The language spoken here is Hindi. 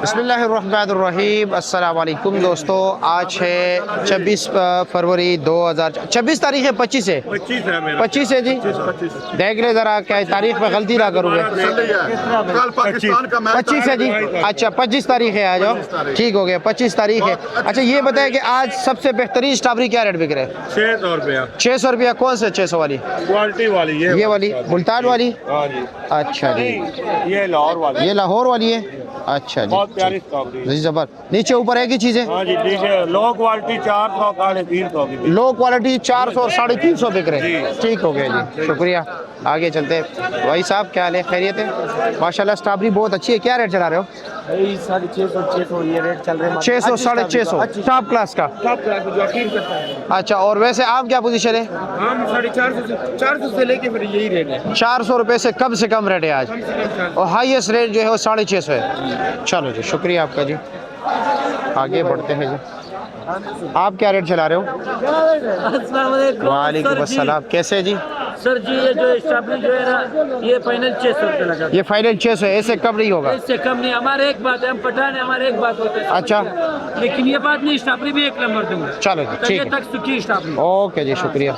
बिस्मिल्लाहिर्रहमानिर्रहीम। अस्सलाम वालेकुम दोस्तों, आज है 26 फरवरी 2026 तारीख है 25 है 25 है जी। देख ले ज़रा क्या तारीख में गलती ना करूँ। कल पाकिस्तान का मैच 25 है जी। अच्छा 25 तारीख है आज। ठीक हो गया, 25 तारीख है। अच्छा ये बताएं कि आज सबसे बेहतरीन स्ट्रॉबेरी क्या रेट बिक रहे हैं? 600 रुपया। 600 रुपया। कौन से 600 वाली? क्वालिटी वाली ये वाली मुल्तान वाली? हाँ जी। अच्छा जी, ये लाहौर वाली। ये लाहौर वाली है। अच्छा जी, बहुत प्यारी स्ट्रॉबेरी। जी जबर। नीचे ऊपर है की चीज़ें? हाँ जी, नीचे लो क्वालिटी 400 350 की। लो क्वालिटी 400 और 350 बिक रहे हैं। ठीक हो गया जी, शुक्रिया। आगे चलते हैं। भाई साहब क्या हाल है, खैरियत है? माशाल्लाह स्ट्रॉबेरी बहुत अच्छी है। क्या रेट चला रहे हो? 650 ये रेट चल रहे हैं। 600 650 टॉप क्लास का। अच्छा, और वैसे आप क्या पोजीशन है? हम 450 से लेके फिर यही रेट है। 400 रुपये से कम रेट है आज, और हाईएस्ट रेट जो है वो 650 है। चलो जी, शुक्रिया आपका जी। आगे बढ़ते हैं जी। आप क्या रेट चला रहे हो? वालेकुम अस्सलाम। कैसे है जी? सर जी ये जो स्ट्रॉबेरी जो है ना, ये फाइनल 600 रुपये लगा। ये फाइनल 600 है, ऐसे कम नहीं होगा? इससे कम नहीं। हमारे एक बात है, हम पठान है, हमारे एक बात होता है। अच्छा, लेकिन ये बात नहीं, स्ट्रॉबेरी भी एक नंबर दूंगा। चलो जी, ठीक है। तक सुखी स्ट्रॉबेरी। ओके जी, शुक्रिया।